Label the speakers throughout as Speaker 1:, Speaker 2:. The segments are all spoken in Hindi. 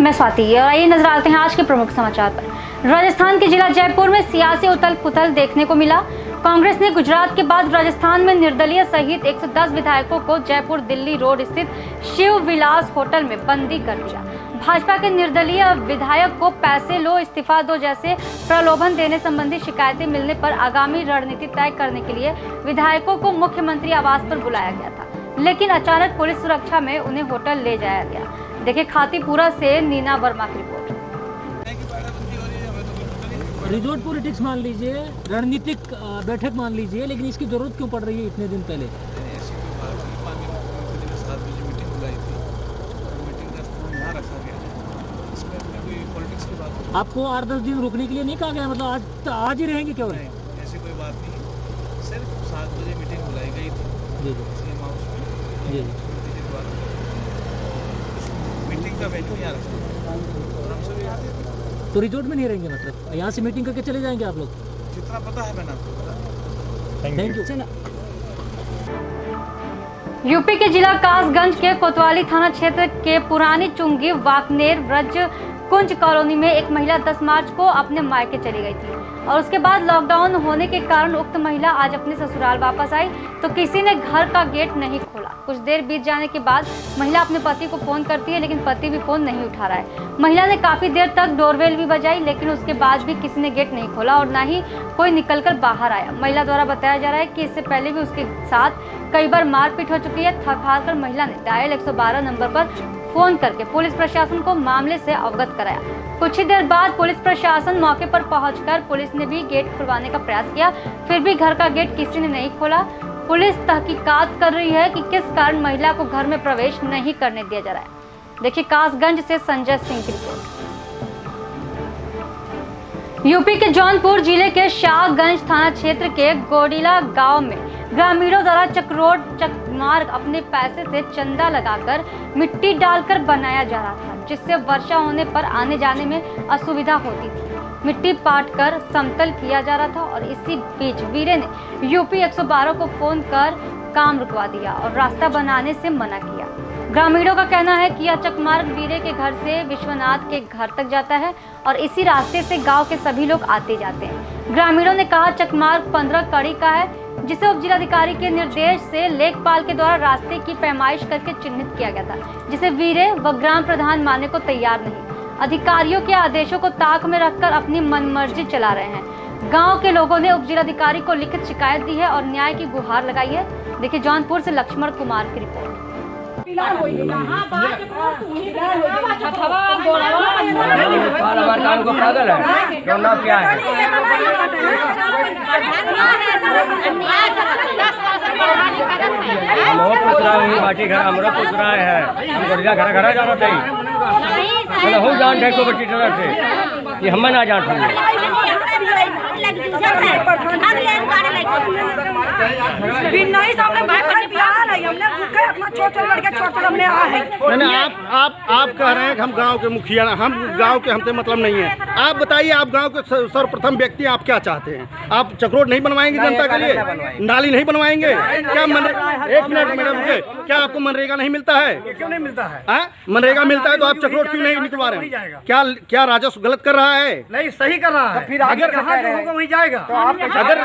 Speaker 1: मैं स्वाति और आइए नजर डालते हैं आज के प्रमुख समाचार पर। राजस्थान के जिला जयपुर में सियासी उथल पुथल देखने को मिला। कांग्रेस ने गुजरात के बाद राजस्थान में निर्दलीय सहित 110 विधायकों को जयपुर दिल्ली रोड स्थित शिव विलास होटल में बंदी कर दिया। भाजपा के निर्दलीय विधायक को पैसे लो, इस्तीफा दो जैसे प्रलोभन देने संबंधी शिकायतें मिलने पर आगामी रणनीति तय करने के लिए विधायकों को मुख्यमंत्री आवास पर बुलाया गया था, लेकिन अचानक पुलिस सुरक्षा में उन्हें होटल ले जाया गया। देखिए खातीपुरा से नीना वर्मा की रिपोर्ट।
Speaker 2: रिजोर्ट पॉलिटिक्स मान लीजिए, रणनीतिक बैठक मान लीजिए, लेकिन इसकी जरूरत क्यों पड़ रही है इतने दिन पहले?
Speaker 3: ऐसी कोई बात नहीं। 7 बजे मीटिंग बुलाई थी, मीटिंग का स्थान यहाँ रखा गया है, इसमें अपने कोई पॉलिटिक्स की बात नहीं।
Speaker 2: आपको 8-10 दिन रुकने के लिए नहीं कहा गया? मतलब आज ही रहेंगे क्या?
Speaker 3: नहीं, ऐसी कोई बात नहीं। सिर्फ 7 बजे मीटिंग बुलाई गई थी सीएम हाउस में।
Speaker 2: जी
Speaker 3: मीटिंग का वेन्यू यहाँ रखा गया और हम सभी यहाँ थे।
Speaker 2: तो रिजोर्ट में नहीं रहेंगे? मतलब यहाँ से मीटिंग करके चले जाएंगे आप लोग?
Speaker 3: जितना पता है मैंने आपको बताया।
Speaker 2: Thank you.
Speaker 1: यूपी के जिला कासगंज के कोतवाली थाना क्षेत्र के पुरानी चुंगी वाकनेर ब्रज कुंज कॉलोनी में एक महिला 10 मार्च को अपने मायके चली गई थी और उसके बाद लॉकडाउन होने के कारण उक्त महिला आज अपने ससुराल वापस आई तो किसी ने घर का गेट नहीं खोला। कुछ देर बीत जाने के बाद महिला अपने पति को फोन करती है, लेकिन पति भी फोन नहीं उठा रहा है। महिला ने काफी देर तक डोरबेल भी बजाई, लेकिन उसके बाद भी किसी ने गेट नहीं खोला और ना ही कोई निकलकर बाहर आया। महिला द्वारा बताया जा रहा है कि इससे पहले भी उसके साथ कई बार मारपीट हो चुकी है। थक हार कर महिला ने डायल 112 नंबर पर फोन करके पुलिस प्रशासन को मामले से अवगत कराया। कुछ ही देर बाद पुलिस प्रशासन मौके पर पहुंचकर पुलिस ने भी गेट खुलवाने का प्रयास किया, फिर भी घर का गेट किसी ने नहीं खोला। पुलिस तहकीकात कर रही है कि किस कारण महिला को घर में प्रवेश नहीं करने दिया जा रहा है। देखिए कासगंज से संजय सिंह की रिपोर्ट। यूपी के जौनपुर जिले के शाहगंज थाना क्षेत्र के गोडीला गांव में ग्रामीणों द्वारा चकमार्ग अपने पैसे से चंदा लगाकर मिट्टी डालकर बनाया जा रहा था, जिससे वर्षा होने पर आने जाने में असुविधा होती थी। मिट्टी पाट कर समतल किया जा रहा था और इसी बीच वीरे ने यूपी 112 को फोन कर काम रुकवा दिया और रास्ता बनाने से मना किया। ग्रामीणों का कहना है कि यह चकमार्ग वीरे के घर से विश्वनाथ के घर तक जाता है और इसी रास्ते से गांव के सभी लोग आते जाते हैं। ग्रामीणों ने कहा चकमार्ग 15 कड़ी का है, जिसे उप जिलाधिकारी के निर्देश से लेखपाल के द्वारा रास्ते की पैमाइश करके चिन्हित किया गया था, जिसे वीरे व ग्राम प्रधान मानने को तैयार नहीं। अधिकारियों के आदेशों को ताक में रखकर अपनी मनमर्जी चला रहे हैं। गांव के लोगों ने उप जिलाधिकारी को लिखित शिकायत दी है और न्याय की गुहार लगाई है। देखिए जौनपुर से लक्ष्मण कुमार की रिपोर्ट।
Speaker 4: पागल है क्यों ना क्या है? हम पूछ रहा है बाटी घर हमरा पूछ रहा है, हम गोरिया घर घर जाना चाहिए हो जान ढेको बच्ची तरह से ये हमें ना जान
Speaker 5: आप कह रहे हैं कि हम गांव के मुखिया ना, हम गांव के हमसे मतलब नहीं है। आप बताइए आप गांव के सर्वप्रथम व्यक्ति आप क्या चाहते हैं? आप चक्रोट नहीं बनवाएंगे जनता के लिए? नाली नहीं बनवाएंगे क्या? एक मिनट मैडम, क्या आपको मनरेगा नहीं मिलता है?
Speaker 6: क्यों नहीं मिलता है?
Speaker 5: मनरेगा मिलता है तो आप चक्रोट क्यों नहीं निकलवा रहे हैं? क्या राजस्व गलत कर रहा है?
Speaker 6: नहीं सही कर रहा है। फिर अगर जहाँ जो होगा वहीं जाएगा।
Speaker 5: अगर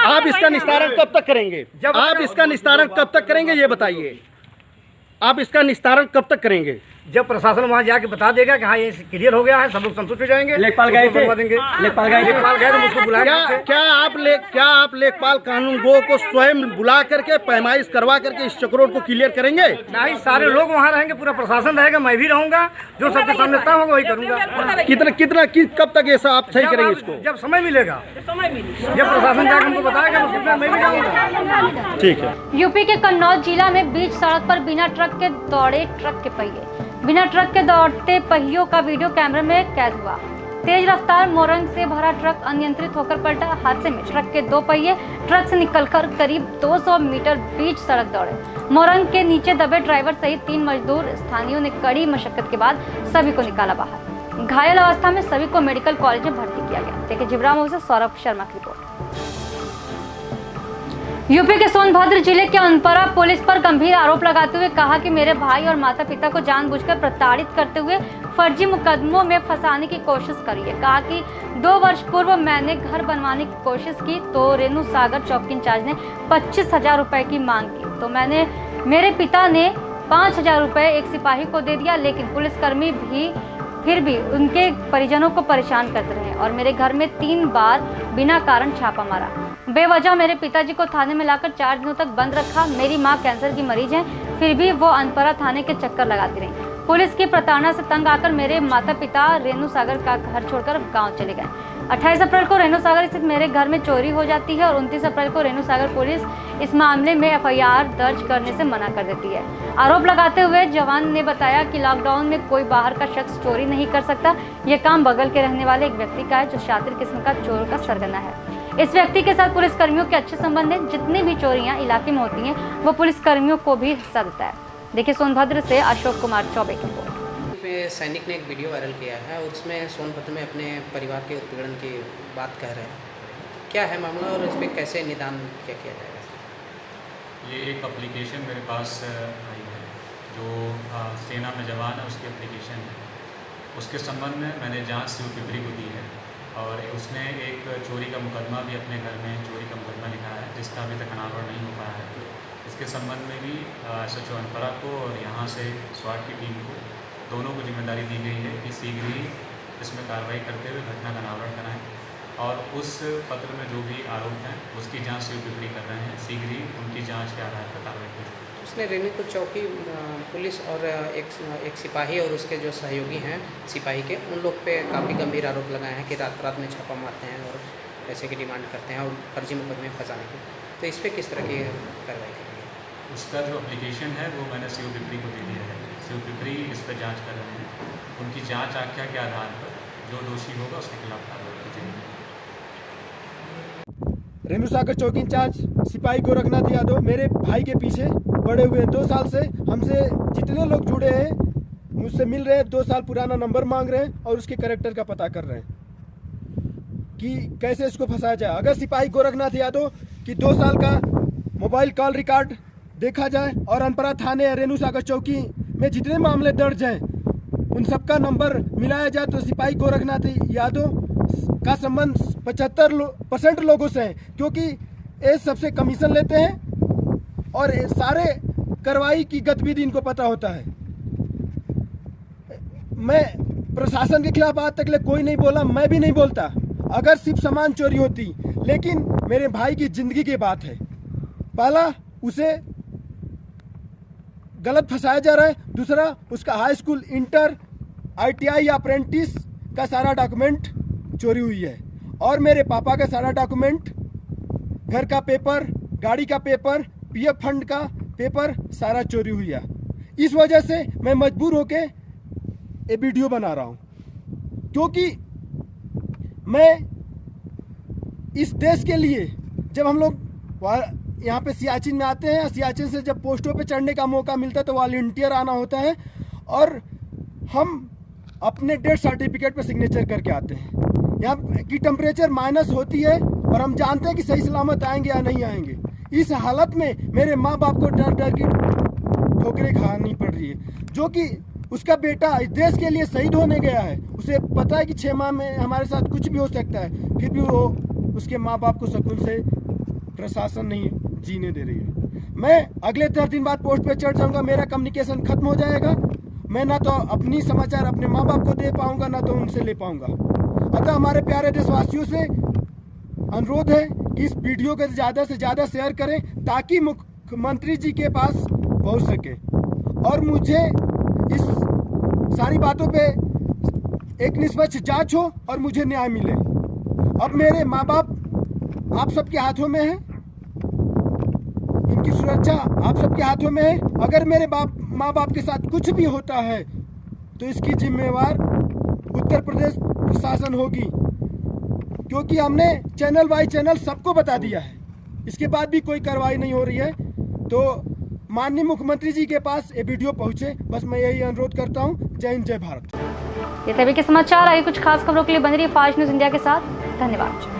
Speaker 5: आप इसका निस्तारण कब तक करेंगे? आप इसका निस्तारण कब तक करेंगे ये बताइए। आप इसका निस्तारण कब तक करेंगे?
Speaker 6: जब प्रशासन वहाँ जाके बता देगा कि हाँ ये क्लियर हो गया है, सब लोग संतुष्ट हो जाएंगे।
Speaker 4: लेखपाल गए थे?
Speaker 6: लेखपाल गए तो मुझको बुलाया।
Speaker 5: क्या आप लेखपाल कानूनगो को स्वयं बुला करके पैमाइश करवा करके इस चक्रोट को क्लियर करेंगे?
Speaker 6: नहीं, सारे लोग वहाँ रहेंगे, पूरा प्रशासन रहेगा, मैं भी रहूंगा, जो सबके सामने तय होगा वही करूँगा।
Speaker 5: कब तक ऐसा आप सही करेंगे इसको?
Speaker 6: जब समय मिलेगा, जब प्रशासन जाकर हमको बताएगा मैं भी जाऊँगा।
Speaker 5: ठीक है।
Speaker 1: यूपी के कन्नौज जिला में बीच सड़क पर बिना ट्रक के दौड़े ट्रक के पहिए। बिना ट्रक के दौड़ते पहियों का वीडियो कैमरे में कैद हुआ। तेज रफ्तार मोरंग से भरा ट्रक अनियंत्रित होकर पलटा। हादसे में ट्रक के 2 पहिए ट्रक से निकलकर करीब 200 मीटर बीच सड़क दौड़े। मोरंग के नीचे दबे ड्राइवर सहित 3 मजदूर स्थानियों ने कड़ी मशक्कत के बाद सभी को निकाला बाहर। घायल अवस्था में सभी को मेडिकल कॉलेज में भर्ती किया गया। देखिए जिब्रामऊ से सौरभ शर्मा की रिपोर्ट। यूपी के सोनभद्र जिले के अनपरा पुलिस पर गंभीर आरोप लगाते हुए कहा कि मेरे भाई और माता पिता को जानबूझकर प्रताड़ित करते हुए फर्जी मुकदमों में फंसाने की कोशिश करी है। कहा कि 2 वर्ष पूर्व मैंने घर बनवाने की कोशिश की तो रेणु सागर चौकी इंचार्ज ने 25,000 रुपए की मांग की, तो मेरे पिता ने 5,000 रुपए एक सिपाही को दे दिया, लेकिन पुलिसकर्मी फिर भी उनके परिजनों को परेशान करते रहे और मेरे घर में 3 बार बिना कारण छापा मारा। बेवजह मेरे पिताजी को थाने में लाकर 4 दिनों तक बंद रखा। मेरी मां कैंसर की मरीज है, फिर भी वो अनपरा थाने के चक्कर लगाती रही। पुलिस की प्रताड़ना से तंग आकर मेरे माता पिता रेणु सागर का घर छोड़कर गांव चले गए। 28 अप्रैल को रेणु सागर स्थित मेरे घर में चोरी हो जाती है और 29 अप्रैल को रेणु सागर पुलिस इस मामले में FIR दर्ज करने से मना कर देती है। आरोप लगाते हुए जवान ने बताया कि लॉकडाउन में कोई बाहर का शख्स चोरी नहीं कर सकता। ये काम बगल के रहने वाले एक व्यक्ति का है जो शातिर किस्म का चोर का सरगना है। इस व्यक्ति के साथ पुलिसकर्मियों के अच्छे संबंध हैं। जितनी भी चोरियां इलाके में होती हैं वो पुलिसकर्मियों को भी हिस्सा देता है। देखिए सोनभद्र से अशोक कुमार चौबे की रिपोर्ट।
Speaker 7: सैनिक ने एक वीडियो वायरल किया है और उसमें सोनभद्र में अपने परिवार के उत्पीड़न की बात कह रहे हैं। क्या है मामला और इस पर कैसे निदान किया जाएगा?
Speaker 8: ये एक एप्लीकेशन मेरे पास आई है जो सेना में जवान है उसकी एप्लीकेशन है। उसके संबंध में मैंने जांच COPPRI को दी है और उसने एक चोरी का मुकदमा भी अपने घर में चोरी का मुकदमा लिखा है जिसका अभी तक अनावरण नहीं हो पाया है। इसके संबंध में भी SHO अनपरा को और यहाँ से SWAT की टीम को दोनों को जिम्मेदारी दी गई है कि शीघ्र ही इसमें कार्रवाई करते हुए घटना का अनावरण कराएं और उस पत्र में जो भी आरोप हैं उसकी जांच COPPRI कर रहे हैं। शीघ्र ही उनकी जांच के आधार पर कार्रवाई करें।
Speaker 7: उसने रेणुकूट चौकी पुलिस और एक सिपाही और उसके जो सहयोगी हैं सिपाही के, उन लोग पे काफ़ी गंभीर आरोप लगाए हैं कि रात में छापा मारते हैं और पैसे की डिमांड करते हैं और फर्जी मुकदमे फंसाने की। तो इस पर किस तरह की कार्रवाई करेंगे?
Speaker 8: उसका जो एप्लीकेशन है वो मैंने COPPRI को दे दिया है। COPPRI इस पर जांच कर रहे हैं। उनकी जांच आख्या के आधार पर जो दोषी होगा उसके खिलाफ कार्रवाई की जाएगी।
Speaker 5: रेणु सागर चौकी इंचार्ज सिपाही गोरखनाथ यादव मेरे भाई के पीछे पड़े हुए 2 साल से। हमसे जितने लोग जुड़े हैं मुझसे मिल रहे हैं, 2 साल पुराना नंबर मांग रहे हैं और उसके कैरेक्टर का पता कर रहे हैं कि कैसे इसको फंसाया जाए। अगर सिपाही गोरखनाथ यादव की 2 साल का मोबाइल कॉल रिकॉर्ड देखा जाए और अनपरा थाने या रेणु सागर चौकी में जितने मामले दर्ज हैं उन सबका नंबर मिलाया जाए तो सिपाही गोरखनाथ यादव का संबंध 75% लोगों से है, क्योंकि ये सबसे कमीशन लेते हैं और सारे कार्रवाई की गतिविधि इनको पता होता है। मैं प्रशासन के खिलाफ आज तक कोई नहीं बोला, मैं भी नहीं बोलता अगर सिर्फ सामान चोरी होती, लेकिन मेरे भाई की जिंदगी की बात है। पहला उसे गलत फंसाया जा रहा है, दूसरा उसका हाई स्कूल, इंटर, ITI या अप्रेंटिस का सारा डॉक्यूमेंट चोरी हुई है और मेरे पापा का सारा डॉक्यूमेंट, घर का पेपर, गाड़ी का पेपर, PF फंड का पेपर सारा चोरी हुई है। इस वजह से मैं मजबूर होके ये वीडियो बना रहा हूँ, क्योंकि मैं इस देश के लिए जब हम लोग यहाँ पे सियाचिन में आते हैं, सियाचिन से जब पोस्टों पे चढ़ने का मौका मिलता है तो वॉलंटियर आना होता है और हम अपने डेथ सर्टिफिकेट पे सिग्नेचर करके आते हैं। यहाँ की टेम्परेचर माइनस होती है और हम जानते हैं कि सही सलामत आएंगे या नहीं आएंगे। इस हालत में मेरे माँ बाप को डर डर की ठोकरें खानी पड़ रही है, जो कि उसका बेटा इस देश के लिए शहीद होने गया है। उसे पता है कि 6 माह में हमारे साथ कुछ भी हो सकता है, फिर भी वो उसके माँ बाप को सुकून से प्रशासन नहीं जीने दे रही है। मैं अगले 10 दिन बाद पोस्ट पे चढ़ जाऊंगा, मेरा कम्युनिकेशन खत्म हो जाएगा। मैं ना तो अपनी समाचार अपने माँ बाप को दे पाऊंगा ना तो उनसे ले पाऊंगा। अतः हमारे प्यारे देशवासियों से अनुरोध है कि इस वीडियो को ज़्यादा से ज़्यादा शेयर करें ताकि मुख्यमंत्री जी के पास पहुंच सके और मुझे इस सारी बातों पे एक निष्पक्ष जांच हो और मुझे न्याय मिले। अब मेरे माँ बाप आप सबके हाथों में है, इनकी सुरक्षा आप सबके हाथों में है। अगर मेरे माँ बाप के साथ कुछ भी होता है तो इसकी जिम्मेवार उत्तर प्रदेश प्रशासन होगी, क्योंकि हमने चैनल बाय चैनल सबको बता दिया है। इसके बाद भी कोई कार्रवाई नहीं हो रही है, तो माननीय मुख्यमंत्री जी के पास ये वीडियो पहुंचे, बस मैं यही अनुरोध करता हूं। जय हिंद, जय भारत।
Speaker 1: ये तभी के समाचार। आगे कुछ खास खबरों के लिए बने रहिए फास्ट न्यूज़ इंडिया के साथ। धन्यवाद।